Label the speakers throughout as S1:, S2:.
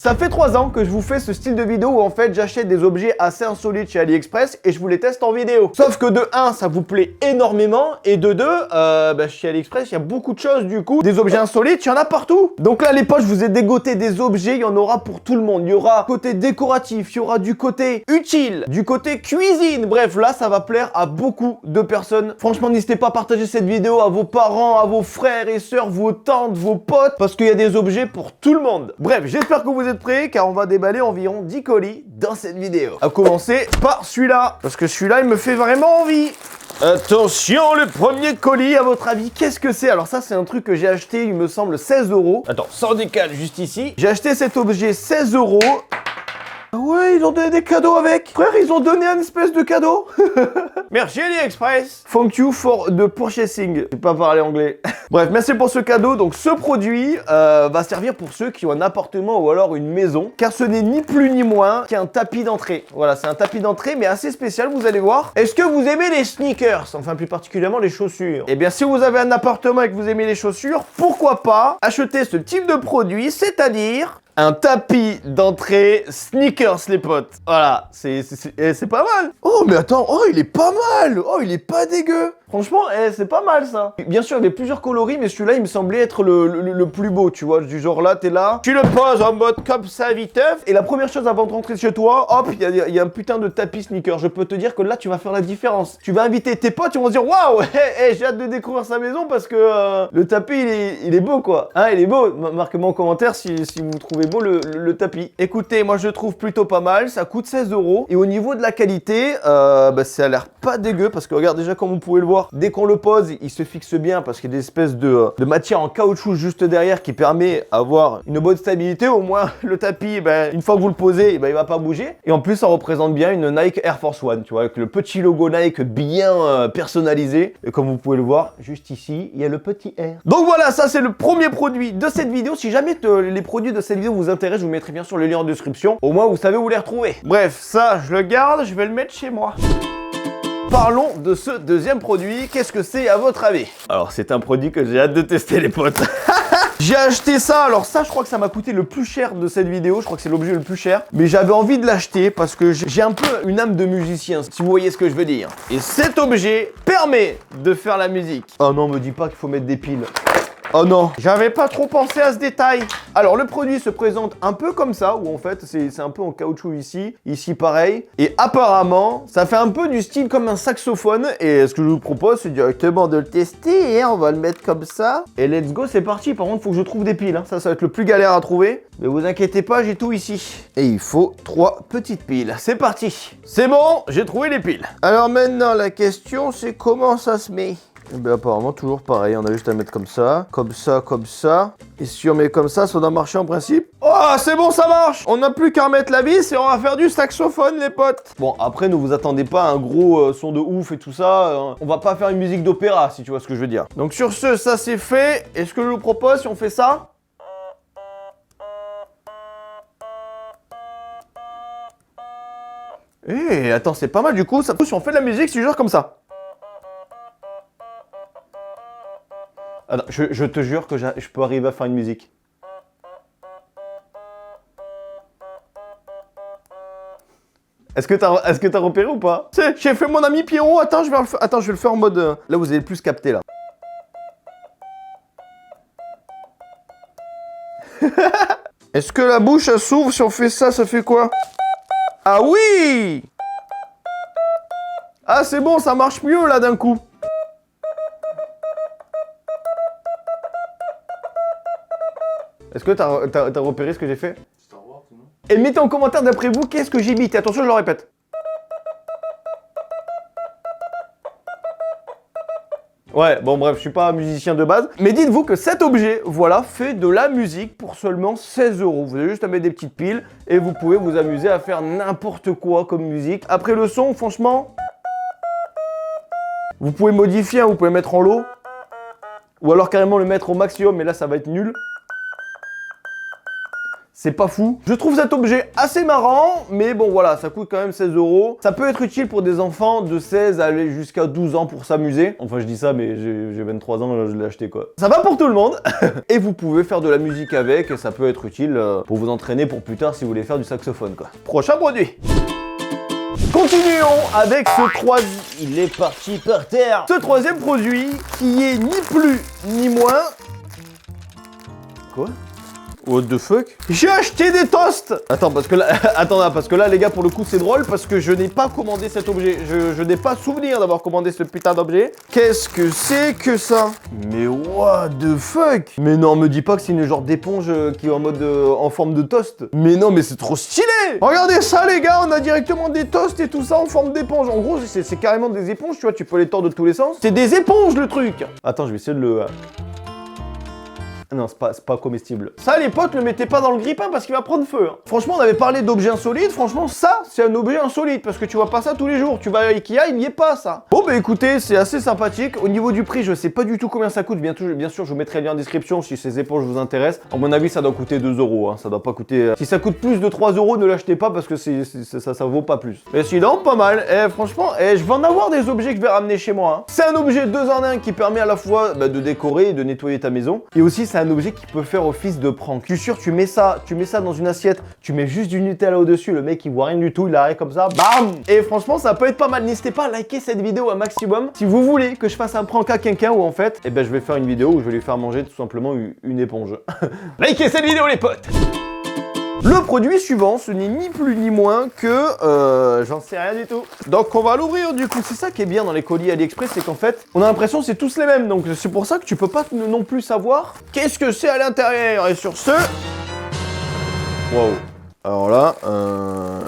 S1: Ça fait 3 ans que je vous fais ce style de vidéo où en fait j'achète des objets assez insolites chez AliExpress et je vous les teste en vidéo. Sauf que de 1, ça vous plaît énormément et de 2, chez AliExpress il y a beaucoup de choses du coup. Des objets insolites, il y en a partout. Donc là les potes, je vous ai dégoté des objets, il y en aura pour tout le monde. Il y aura du côté décoratif, il y aura du côté utile, du côté cuisine. Bref, là ça va plaire à beaucoup de personnes. Franchement, n'hésitez pas à partager cette vidéo à vos parents, à vos frères et sœurs, vos tantes, vos potes, parce qu'il y a des objets pour tout le monde. Bref, j'espère que vous êtes prêts car on va déballer environ 10 colis dans cette vidéo. A commencer par celui-là, parce que celui-là il me fait vraiment envie. Attention, le premier colis, à votre avis, qu'est-ce que c'est? Alors ça, c'est un truc que j'ai acheté, il me semble, 16 €. Attends, sans décale, juste ici. J'ai acheté cet objet 16 €. Ah ouais, ils ont donné des cadeaux avec. Frère, ils ont donné un espèce de cadeau. Merci AliExpress. Thank you for the purchasing. Je vais pas parler anglais. Bref, merci pour ce cadeau. Donc ce produit va servir pour ceux qui ont un appartement ou alors une maison. Car ce n'est ni plus ni moins qu'un tapis d'entrée. Voilà, c'est un tapis d'entrée mais assez spécial, vous allez voir. Est-ce que vous aimez les sneakers? Enfin, plus particulièrement les chaussures. Eh bien, si vous avez un appartement et que vous aimez les chaussures, pourquoi pas acheter ce type de produit, c'est-à-dire un tapis d'entrée sneakers, les potes. Voilà, c'est pas mal. Oh, mais attends, oh, il est pas mal. Oh, il est pas dégueu. Franchement, c'est pas mal ça. Bien sûr, il y avait plusieurs coloris, mais celui-là, il me semblait être le plus beau, tu vois. Du genre là, t'es là, tu le poses en mode comme ça, viteuf. Et la première chose avant de rentrer chez toi, hop, il y a un putain de tapis sneaker. Je peux te dire que là, tu vas faire la différence. Tu vas inviter tes potes, ils vont se dire, waouh, j'ai hâte de découvrir sa maison parce que le tapis, il est beau, quoi. Hein, il est beau. Marquez-moi en commentaire si vous trouvez beau le tapis. Écoutez, moi, je le trouve plutôt pas mal. Ça coûte 16 €. Et au niveau de la qualité, ça a l'air pas dégueu parce que regarde déjà comme vous pouvez le voir. Dès qu'on le pose, il se fixe bien parce qu'il y a des espèces de matière en caoutchouc juste derrière qui permet d'avoir une bonne stabilité. Au moins, le tapis, une fois que vous le posez, il va pas bouger. Et en plus, ça représente bien une Nike Air Force One, tu vois, avec le petit logo Nike bien personnalisé. Et comme vous pouvez le voir, juste ici, il y a le petit R. Donc voilà, ça c'est le premier produit de cette vidéo. Si jamais les produits de cette vidéo vous intéressent, je vous mettrai bien sûr le lien en description. Au moins, vous savez où les retrouver. Bref, ça, je le garde, je vais le mettre chez moi. Parlons de ce deuxième produit. Qu'est-ce que c'est à votre avis? Alors, c'est un produit que j'ai hâte de tester, les potes. J'ai acheté ça. Alors ça, je crois que ça m'a coûté le plus cher de cette vidéo. Je crois que c'est l'objet le plus cher. Mais j'avais envie de l'acheter parce que j'ai un peu une âme de musicien, si vous voyez ce que je veux dire. Et cet objet permet de faire la musique. Oh non, me dis pas qu'il faut mettre des piles. Oh non, j'avais pas trop pensé à ce détail. Alors le produit se présente un peu comme ça, où en fait c'est un peu en caoutchouc ici pareil. Et apparemment, ça fait un peu du style comme un saxophone. Et ce que je vous propose, c'est directement de le tester. Et on va le mettre comme ça. Et let's go, c'est parti. Par contre, il faut que je trouve des piles. Hein. Ça va être le plus galère à trouver. Mais vous inquiétez pas, j'ai tout ici. Et il faut 3 petites piles. C'est parti. C'est bon, j'ai trouvé les piles. Alors maintenant, la question, c'est comment ça se met? Apparemment toujours pareil, on a juste à mettre comme ça, comme ça, comme ça. Et si on met comme ça doit marcher en principe. Oh, c'est bon, ça marche. On n'a plus qu'à remettre la vis et on va faire du saxophone, les potes. Bon, après, ne vous attendez pas à un gros son de ouf et tout ça. On va pas faire une musique d'opéra, si tu vois ce que je veux dire. Donc sur ce, ça c'est fait. Et ce que je vous propose, si on fait ça... Eh, attends, c'est pas mal du coup. Ça, si on fait de la musique, c'est genre comme ça. Attends, je te jure que je peux arriver à faire une musique. Est-ce que t'as repéré ou pas? J'ai fait mon ami Pierrot, attends, je vais le faire en mode... Là, vous allez plus capter, là. Est-ce que la bouche, elle s'ouvre? Si on fait ça, ça fait quoi? Ah oui! Ah, c'est bon, ça marche mieux, là, d'un coup. Est-ce que t'as repéré ce que j'ai fait? Star Wars, non? Et mettez en commentaire d'après vous, qu'est-ce que j'imite? Attention, je le répète. Ouais, bon bref, je suis pas musicien de base. Mais dites-vous que cet objet, voilà, fait de la musique pour seulement 16 €. Vous avez juste à mettre des petites piles et vous pouvez vous amuser à faire n'importe quoi comme musique. Après le son, franchement, vous pouvez modifier, hein, vous pouvez mettre en low. Ou alors carrément le mettre au maximum, mais là ça va être nul. c'est pas fou. Je trouve cet objet assez marrant, mais bon voilà, ça coûte quand même 16 €. Ça peut être utile pour des enfants de 16 à aller jusqu'à 12 ans pour s'amuser. Enfin je dis ça, mais j'ai 23 ans, je l'ai acheté quoi. Ça va pour tout le monde. Et vous pouvez faire de la musique avec, et ça peut être utile pour vous entraîner pour plus tard si vous voulez faire du saxophone quoi. Prochain produit. Continuons avec ce troisième... Il est parti par terre. Ce troisième produit qui est ni plus ni moins... Quoi? What the fuck? J'ai acheté des toasts. Attends, parce que là... Attends, parce que là, les gars, pour le coup, c'est drôle parce que je n'ai pas commandé cet objet. Je n'ai pas souvenir d'avoir commandé ce putain d'objet. Qu'est-ce que c'est que ça? Mais what the fuck? Mais non, me dis pas que c'est une genre d'éponge qui est en mode... en forme de toast. Mais non, mais c'est trop stylé. Regardez ça, les gars, on a directement des toasts et tout ça en forme d'éponge. En gros, c'est carrément des éponges, tu vois, tu peux les tordre de tous les sens. C'est des éponges, le truc. Attends, je vais essayer de le... Non, c'est pas comestible. Ça, les potes, le mettez pas dans le grille-pain parce qu'il va prendre feu. Hein. Franchement, on avait parlé d'objets insolites. Franchement, ça, c'est un objet insolite parce que tu vois pas ça tous les jours. Tu vas à Ikea, il n'y est pas, ça. Bon, bah écoutez, c'est assez sympathique. Au niveau du prix, je sais pas du tout combien ça coûte. Bien sûr, je vous mettrai le lien en description si ces éponges vous intéressent. À mon avis, ça doit coûter 2 €. Hein. Ça doit pas coûter... Si ça coûte plus de 3 €, ne l'achetez pas parce que ça vaut pas plus. Mais sinon, pas mal. Franchement, je vais en avoir des objets que je vais ramener chez moi. Hein. C'est un objet 2 en 1 qui permet à la fois de décorer et de nettoyer ta maison. Et aussi, c'est un objet qui peut faire office de prank. Je suis sûr, tu mets ça dans une assiette, tu mets juste du Nutella au-dessus, le mec il voit rien du tout, il arrête comme ça, bam! Et franchement, ça peut être pas mal. N'hésitez pas à liker cette vidéo un maximum. Si vous voulez que je fasse un prank à quelqu'un ou en fait, je vais faire une vidéo où je vais lui faire manger tout simplement une éponge. Likez cette vidéo les potes! Le produit suivant, ce n'est ni plus ni moins que... j'en sais rien du tout. Donc on va l'ouvrir du coup. C'est ça qui est bien dans les colis AliExpress, c'est qu'en fait, on a l'impression que c'est tous les mêmes. Donc c'est pour ça que tu peux pas non plus savoir qu'est-ce que c'est à l'intérieur. Et sur ce... Wow. Alors là,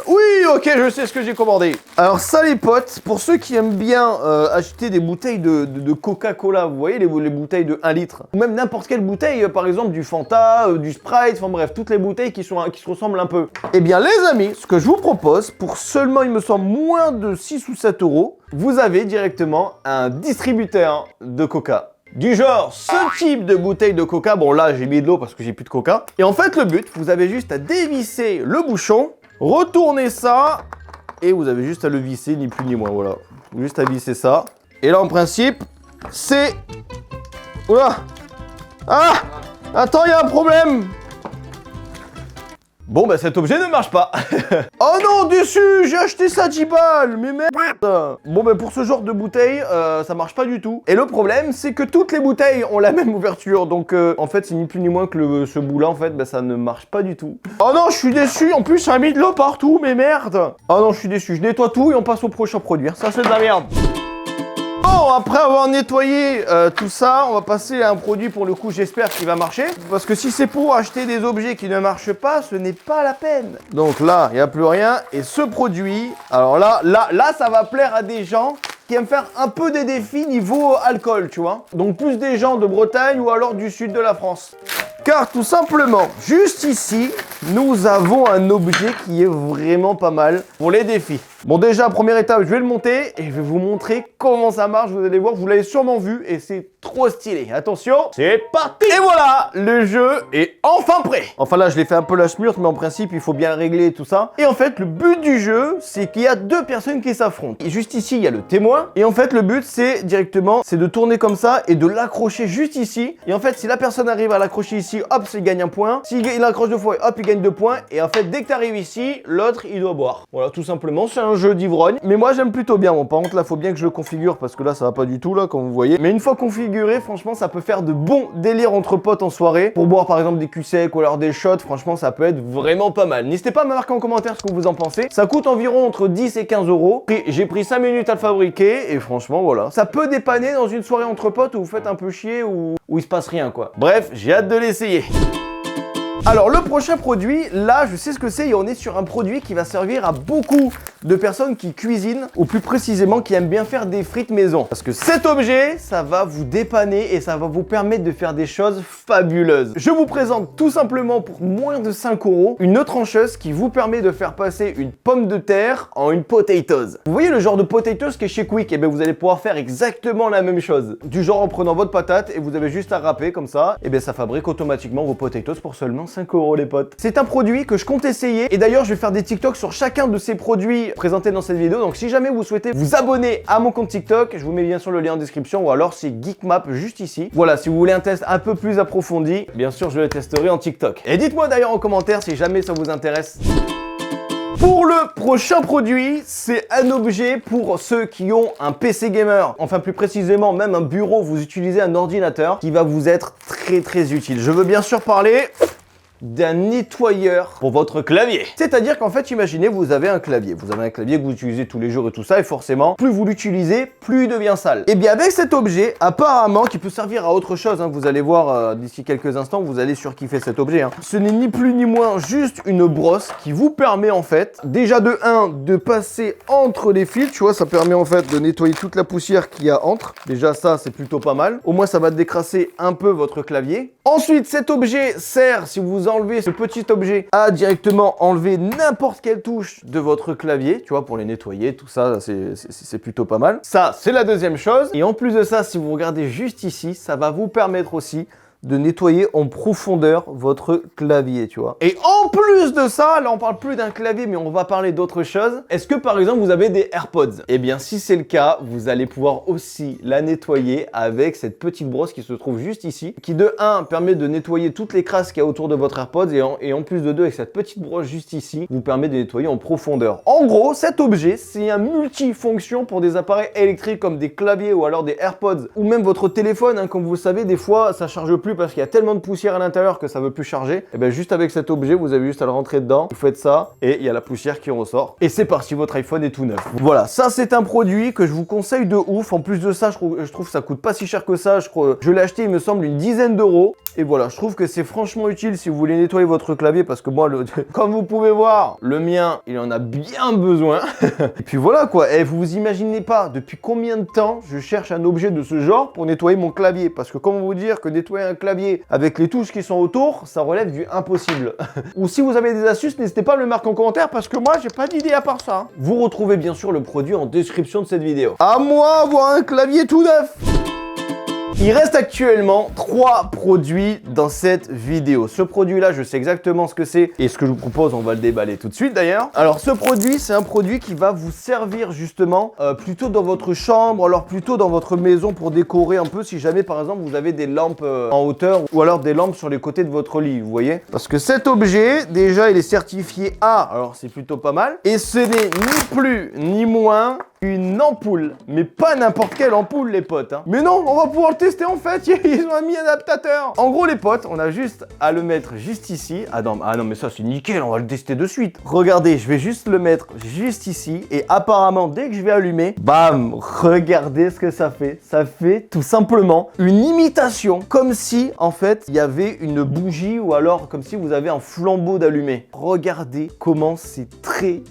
S1: oui, ok, je sais ce que j'ai commandé. Alors ça les potes, pour ceux qui aiment bien acheter des bouteilles de Coca-Cola, vous voyez les bouteilles de 1 litre, ou même n'importe quelle bouteille, par exemple du Fanta, du Sprite, enfin bref, toutes les bouteilles qui se ressemblent un peu. Eh bien les amis, ce que je vous propose, pour seulement il me semble moins de 6 ou 7 €, vous avez directement un distributeur de Coca. Du genre, ce type de bouteille de coca, bon là j'ai mis de l'eau parce que j'ai plus de coca. Et en fait le but, vous avez juste à dévisser le bouchon, retourner ça, et vous avez juste à le visser, ni plus ni moins, voilà. Juste à visser ça. Et là en principe, c'est... Oula! Ah! Attends, il y a un problème! Bon bah cet objet ne marche pas. Oh non, déçu, j'ai acheté ça 10 balles, mais merde. Bon bah pour ce genre de bouteille, ça marche pas du tout. Et le problème, c'est que toutes les bouteilles ont la même ouverture. Donc en fait, c'est ni plus ni moins que ce bout là, en fait, ça ne marche pas du tout. Oh non, je suis déçu, en plus ça a mis de l'eau partout, mais merde. Oh non, je suis déçu, je nettoie tout et on passe au prochain produit. Ça c'est de la merde. Bon, après avoir nettoyé tout ça, on va passer à un produit pour le coup, j'espère qu'il va marcher. Parce que si c'est pour acheter des objets qui ne marchent pas, ce n'est pas la peine. Donc là, il n'y a plus rien. Et ce produit, alors là, ça va plaire à des gens qui aiment faire un peu des défis niveau alcool, tu vois. Donc plus des gens de Bretagne ou alors du sud de la France. Car tout simplement, juste ici, nous avons un objet qui est vraiment pas mal pour les défis. Bon déjà, première étape, je vais le monter et je vais vous montrer comment ça marche. Vous allez voir, vous l'avez sûrement vu et c'est trop stylé. Attention, c'est parti! Et voilà, le jeu est enfin prêt. Enfin là, je l'ai fait un peu la schmurte, mais en principe, il faut bien régler et tout ça. Et en fait, le but du jeu, c'est qu'il y a 2 personnes qui s'affrontent. Et juste ici, il y a le témoin. Et en fait, le but, c'est directement, c'est de tourner comme ça et de l'accrocher juste ici. Et en fait, si la personne arrive à l'accrocher ici, hop, il gagne 1 point. S'il accroche 2 fois, hop, il gagne 2 points. Et en fait, dès que tu arrives ici, l'autre, il doit boire. Voilà, tout simplement, c'est un jeu d'ivrogne. Mais moi, j'aime plutôt bien. Bon, par contre, là, faut bien que je le configure parce que là, ça va pas du tout, là, comme vous voyez. Mais une fois configuré, franchement, ça peut faire de bons délires entre potes en soirée. Pour boire, par exemple, des culs secs ou alors des shots, franchement, ça peut être vraiment pas mal. N'hésitez pas à me marquer en commentaire ce que vous en pensez. Ça coûte environ entre 10 et 15 €. J'ai pris 5 minutes à le fabriquer et franchement, voilà. Ça peut dépanner dans une soirée entre potes où vous faites un peu chier ou où il se passe rien, quoi. Bref, j'ai hâte de l'essayer. Alors le prochain produit, là je sais ce que c'est et on est sur un produit qui va servir à beaucoup de personnes qui cuisinent ou plus précisément qui aiment bien faire des frites maison. Parce que cet objet, ça va vous dépanner et ça va vous permettre de faire des choses fabuleuses. Je vous présente tout simplement pour moins de 5 € une trancheuse qui vous permet de faire passer une pomme de terre en une potatoes. Vous voyez le genre de potatoes qui est chez Quick, et bien vous allez pouvoir faire exactement la même chose. Du genre en prenant votre patate et vous avez juste à râper comme ça, et bien ça fabrique automatiquement vos potatoes pour seulement 5 € les potes. C'est un produit que je compte essayer et d'ailleurs je vais faire des TikTok sur chacun de ces produits présentés dans cette vidéo. Donc si jamais vous souhaitez vous abonner à mon compte TikTok, je vous mets bien sûr le lien en description ou alors c'est Geekmap juste ici. Voilà, si vous voulez un test un peu plus approfondi, bien sûr je le testerai en TikTok. Et dites-moi d'ailleurs en commentaire si jamais ça vous intéresse. Pour le prochain produit, c'est un objet pour ceux qui ont un PC gamer, enfin plus précisément même un bureau, vous utilisez un ordinateur qui va vous être très utile. Je veux bien sûr parler d'un nettoyeur pour votre clavier. C'est-à-dire qu'en fait, imaginez, vous avez un clavier. Vous avez un clavier que vous utilisez tous les jours et tout ça, et forcément, plus vous l'utilisez, plus il devient sale. Et bien avec cet objet, apparemment, qui peut servir à autre chose, hein, vous allez voir d'ici quelques instants, vous allez surkiffer cet objet. Hein. Ce n'est ni plus ni moins juste une brosse qui vous permet en fait, déjà de 1, de passer entre les fils, tu vois, ça permet en fait de nettoyer toute la poussière qu'il y a entre. Déjà ça, c'est plutôt pas mal. Au moins, ça va décrasser un peu votre clavier. Ensuite, cet objet sert, si vous enlevez ce petit objet, à directement enlever n'importe quelle touche de votre clavier, tu vois, pour les nettoyer, tout ça, c'est plutôt pas mal. Ça, c'est la deuxième chose. Et en plus de ça, si vous regardez juste ici, ça va vous permettre aussi de nettoyer en profondeur votre clavier, tu vois. Et en plus de ça, là on parle plus d'un clavier, mais on va parler d'autre chose. Est-ce que par exemple vous avez des AirPods? Eh bien si c'est le cas, vous allez pouvoir aussi la nettoyer avec cette petite brosse qui se trouve juste ici, qui de 1 permet de nettoyer toutes les crasses qu'il y a autour de votre AirPods et en plus de 2 avec cette petite brosse juste ici, vous permet de nettoyer en profondeur. En gros, cet objet, c'est un multifonction pour des appareils électriques comme des claviers ou alors des AirPods ou même votre téléphone, hein, comme vous le savez, des fois ça charge plus parce qu'il y a tellement de poussière à l'intérieur que ça veut plus charger. Et bien juste avec cet objet, vous avez juste à le rentrer dedans, vous faites ça et il y a la poussière qui ressort. Et c'est parti, votre iPhone est tout neuf. Voilà, ça c'est un produit que je vous conseille de ouf. En plus de ça, je trouve que ça coûte pas si cher que ça. Je l'ai acheté, il me semble, une dizaine d'euros. Et voilà, je trouve que c'est franchement utile si vous voulez nettoyer votre clavier parce que moi, comme vous pouvez voir, le mien, il en a bien besoin. Et puis voilà quoi, et vous imaginez pas depuis combien de temps je cherche un objet de ce genre pour nettoyer mon clavier. Parce que comment vous dire que nettoyer un clavier avec les touches qui sont autour, ça relève du impossible. Ou si vous avez des astuces, n'hésitez pas à le marquer en commentaire parce que moi, j'ai pas d'idée à part ça. Vous retrouvez bien sûr le produit en description de cette vidéo. À moi, avoir un clavier tout neuf! Il reste actuellement 3 produits dans cette vidéo. Ce produit-là, je sais exactement ce que c'est et ce que je vous propose, on va le déballer tout de suite d'ailleurs. Alors ce produit, c'est un produit qui va vous servir justement plutôt dans votre chambre, alors plutôt dans votre maison pour décorer un peu si jamais par exemple vous avez des lampes en hauteur ou alors des lampes sur les côtés de votre lit, vous voyez. Parce que cet objet, déjà, il est certifié A, alors c'est plutôt pas mal. Et ce n'est ni plus ni moins une ampoule, mais pas n'importe quelle ampoule les potes, hein. Mais non, on va pouvoir le tester en fait, ils ont mis un adaptateur. En gros les potes, on a juste à le mettre juste ici. Ah non mais ça c'est nickel, on va le tester de suite. Regardez, je vais juste le mettre juste ici et apparemment dès que je vais allumer, bam, regardez ce que ça fait. Ça fait tout simplement une imitation, comme si en fait il y avait une bougie ou alors comme si vous avez un flambeau d'allumé. Regardez comment c'est très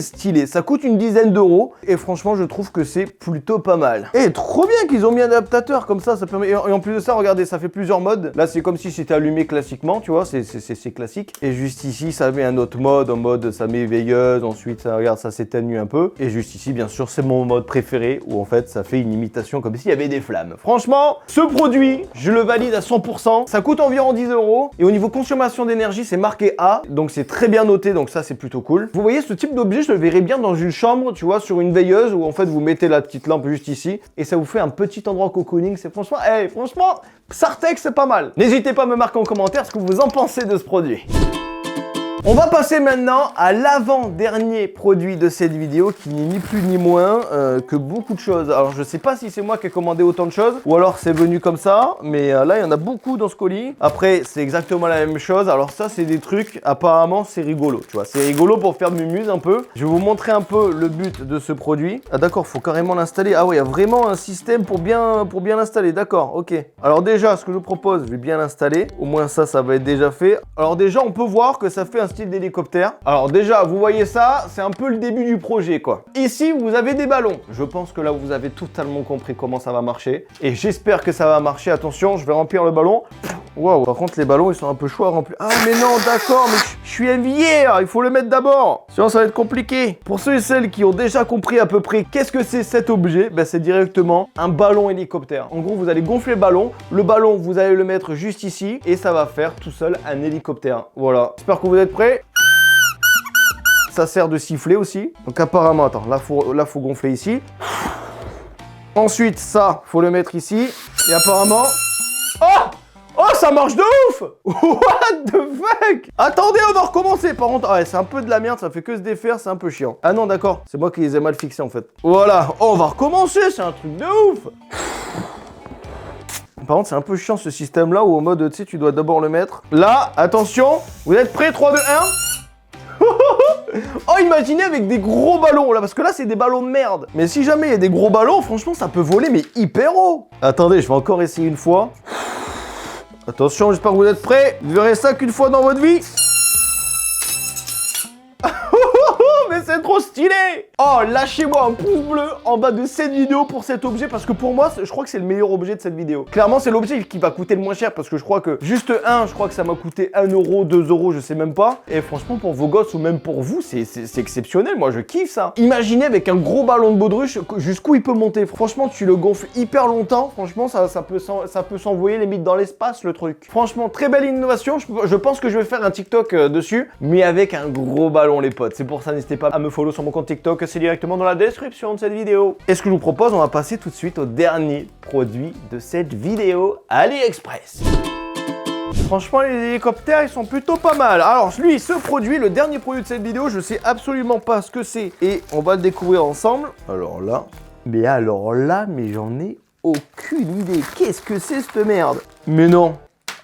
S1: stylé. Ça coûte une dizaine d'euros et franchement je trouve que c'est plutôt pas mal. Et trop bien qu'ils ont mis un adaptateur comme ça permet. Et en plus de ça, regardez, ça fait plusieurs modes. Là c'est comme si c'était allumé classiquement, tu vois, c'est classique. Et juste ici ça met un autre mode, en mode ça met veilleuse, ensuite ça, regarde, ça s'éteigne un peu. Et juste ici bien sûr c'est mon mode préféré où en fait ça fait une imitation comme s'il y avait des flammes. Franchement, ce produit, je le valide à 100%. Ça coûte environ 10 € et au niveau consommation d'énergie c'est marqué A, donc c'est très bien noté, donc ça c'est plutôt cool. Vous voyez ce type d'objet, je le verrais bien dans une chambre, tu vois, sur une veilleuse où en fait vous mettez la petite lampe juste ici et ça vous fait un petit endroit cocooning. C'est franchement, franchement, Sartec c'est pas mal. N'hésitez pas à me marquer en commentaire ce que vous en pensez de ce produit. On va passer maintenant à l'avant-dernier produit de cette vidéo qui n'est ni plus ni moins que beaucoup de choses. Alors je sais pas si c'est moi qui ai commandé autant de choses ou alors c'est venu comme ça, mais là il y en a beaucoup dans ce colis. Après c'est exactement la même chose. Alors ça c'est des trucs, apparemment c'est rigolo, tu vois. C'est rigolo pour faire mumuse un peu. Je vais vous montrer un peu le but de ce produit. Ah d'accord, faut carrément l'installer. Ah ouais, il y a vraiment un système pour bien l'installer, d'accord, ok. Alors déjà ce que je vous propose, je vais bien l'installer. Au moins ça va être déjà fait. Alors déjà on peut voir que ça fait un style d'hélicoptère. Alors déjà, vous voyez ça, c'est un peu le début du projet, quoi. Ici, vous avez des ballons. Je pense que là, vous avez totalement compris comment ça va marcher. Et j'espère que ça va marcher. Attention, je vais remplir le ballon. Waouh, par contre, les ballons, ils sont un peu chauds à remplir. Ah, mais non, d'accord, mais je suis un vieillard, il faut le mettre d'abord. Sinon, ça va être compliqué. Pour ceux et celles qui ont déjà compris à peu près qu'est-ce que c'est cet objet, ben, c'est directement un ballon hélicoptère. En gros, vous allez gonfler le ballon, vous allez le mettre juste ici et ça va faire tout seul un hélicoptère. Voilà. J'espère que vous êtes prêts. Ça sert de sifflet aussi. Donc apparemment, attends, là faut gonfler ici. Ensuite, ça, faut le mettre ici. Et apparemment... Oh, ça marche de ouf! What the fuck? Attendez, on va recommencer. Par contre, c'est un peu de la merde, ça fait que se défaire, c'est un peu chiant. Ah non, d'accord, c'est moi qui les ai mal fixés en fait. Voilà, on va recommencer, c'est un truc de ouf! Par contre, c'est un peu chiant ce système-là où en mode, tu sais, tu dois d'abord le mettre. Là, attention, vous êtes prêts? 3, 2, 1. Oh, imaginez avec des gros ballons là, parce que là c'est des ballons de merde. Mais si jamais il y a des gros ballons, franchement ça peut voler mais hyper haut. Attendez, je vais encore essayer une fois. Attention, j'espère que vous êtes prêts. Vous verrez ça qu'une fois dans votre vie. Mais c'est trop stylé! Oh, lâchez-moi un pouce bleu en bas de cette vidéo pour cet objet parce que pour moi, je crois que c'est le meilleur objet de cette vidéo. Clairement, c'est l'objet qui va coûter le moins cher parce que je crois que juste je crois que ça m'a coûté 1 euro, 2 euros, je sais même pas. Et franchement, pour vos gosses ou même pour vous, c'est exceptionnel. Moi, je kiffe ça. Imaginez avec un gros ballon de baudruche jusqu'où il peut monter. Franchement, tu le gonfles hyper longtemps. Franchement, ça peut s'envoyer limite dans l'espace, le truc. Franchement, très belle innovation. Je pense que je vais faire un TikTok dessus, mais avec un gros ballon, les potes. C'est pour ça, n'hésitez pas à me follow sur mon compte TikTok, c'est directement dans la description de cette vidéo. Et ce que je vous propose, on va passer tout de suite au dernier produit de cette vidéo, AliExpress. Franchement, les hélicoptères, ils sont plutôt pas mal. Alors, lui, ce produit, le dernier produit de cette vidéo, je sais absolument pas ce que c'est. Et on va le découvrir ensemble. Alors là, mais j'en ai aucune idée. Qu'est-ce que c'est cette merde? Mais non.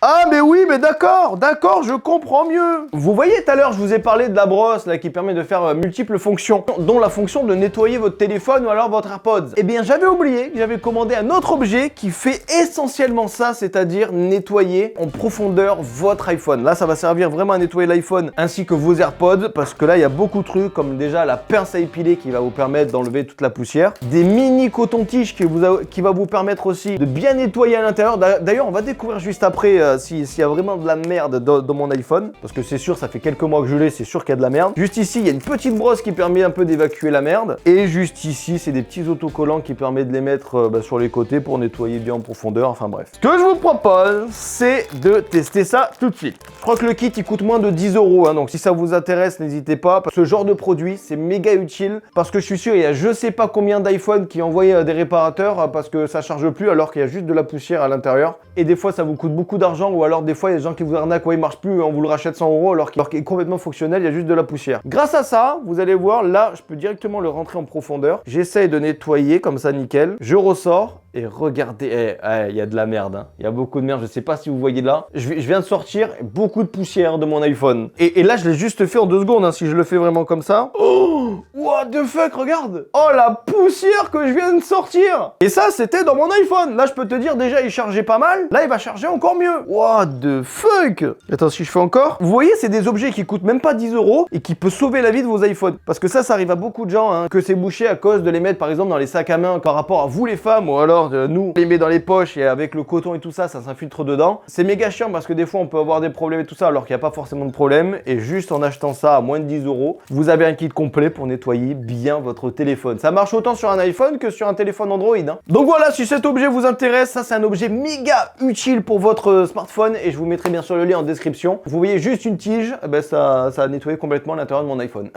S1: Ah mais oui, mais d'accord, je comprends mieux. Vous voyez tout à l'heure, je vous ai parlé de la brosse là qui permet de faire multiples fonctions, dont la fonction de nettoyer votre téléphone ou alors votre AirPods. Eh bien, j'avais oublié que j'avais commandé un autre objet qui fait essentiellement ça, c'est-à-dire nettoyer en profondeur votre iPhone. Là, ça va servir vraiment à nettoyer l'iPhone ainsi que vos AirPods parce que là, il y a beaucoup de trucs comme déjà la pince à épiler qui va vous permettre d'enlever toute la poussière, des mini cotons-tiges qui va vous permettre aussi de bien nettoyer à l'intérieur. D'ailleurs, on va découvrir juste après s'il y a vraiment de la merde dans mon iPhone, parce que c'est sûr, ça fait quelques mois que je l'ai, c'est sûr qu'il y a de la merde. Juste ici, il y a une petite brosse qui permet un peu d'évacuer la merde, et juste ici, c'est des petits autocollants qui permettent de les mettre sur les côtés pour nettoyer bien en profondeur, enfin bref. Ce que je vous propose, c'est de tester ça tout de suite. Je crois que le kit, il coûte moins de 10 €, hein, donc si ça vous intéresse, n'hésitez pas. Ce genre de produit, c'est méga utile, parce que je suis sûr, il y a je sais pas combien d'iPhone qui envoient des réparateurs, parce que ça charge plus, alors qu'il y a juste de la poussière à l'intérieur, et des fois, ça vous coûte beaucoup d'argent, ou alors des fois il y a des gens qui vous arnaquent, ouais, il marche plus, on vous le rachète 100 € alors qu'il est complètement fonctionnel, il y a juste de la poussière. Grâce à ça, vous allez voir, là je peux directement le rentrer en profondeur. J'essaye de nettoyer comme ça, nickel. Je ressors et regardez, il y a de la merde, hein. Il y a beaucoup de merde, je sais pas si vous voyez là. Je viens de sortir beaucoup de poussière de mon iPhone. Et là je l'ai juste fait en 2 secondes, hein, si je le fais vraiment comme ça. Oh, what the fuck, regarde. Oh, la poussière que je viens de sortir. Et ça c'était dans mon iPhone. Là je peux te dire déjà il chargeait pas mal. Là il va charger encore mieux. What the fuck. Attends, si je fais encore. Vous voyez, c'est des objets qui coûtent même pas 10 € et qui peuvent sauver la vie de vos iPhones. Parce que ça arrive à beaucoup de gens, hein, que c'est bouché à cause de les mettre par exemple dans les sacs à main par rapport à vous les femmes, ou alors nous, on les met dans les poches et avec le coton et tout ça, ça s'infiltre dedans. C'est méga chiant parce que des fois on peut avoir des problèmes et tout ça alors qu'il n'y a pas forcément de problème. Et juste en achetant ça à moins de 10 €, vous avez un kit complet pour nettoyer bien votre téléphone. Ça marche autant sur un iPhone que sur un téléphone Android, hein. Donc voilà, si cet objet vous intéresse, ça c'est un objet méga utile pour votre smartphone et je vous mettrai bien sûr le lien en description. Vous voyez juste une tige, ben ça a nettoyé complètement l'intérieur de mon iPhone.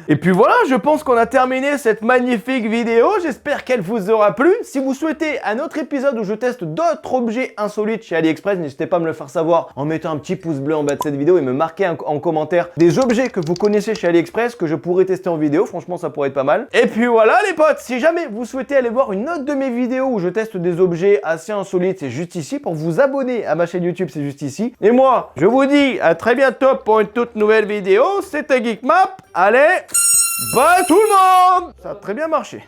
S1: Et puis voilà, je pense qu'on a terminé cette magnifique vidéo. J'espère qu'elle vous aura plu. Si vous souhaitez un autre épisode où je teste d'autres objets insolites chez AliExpress, n'hésitez pas à me le faire savoir en mettant un petit pouce bleu en bas de cette vidéo et me marquer en commentaire des objets que vous connaissez chez AliExpress que je pourrais tester en vidéo. Franchement, ça pourrait être pas mal. Et puis voilà les potes, si jamais vous souhaitez aller voir une autre de mes vidéos où je teste des objets assez insolites, c'est juste ici. Pour vous abonner à ma chaîne YouTube, c'est juste ici. Et moi, je vous dis à très bientôt pour une toute nouvelle vidéo. C'était Geekmap. Allez, bye tout le monde. Ça a très bien marché.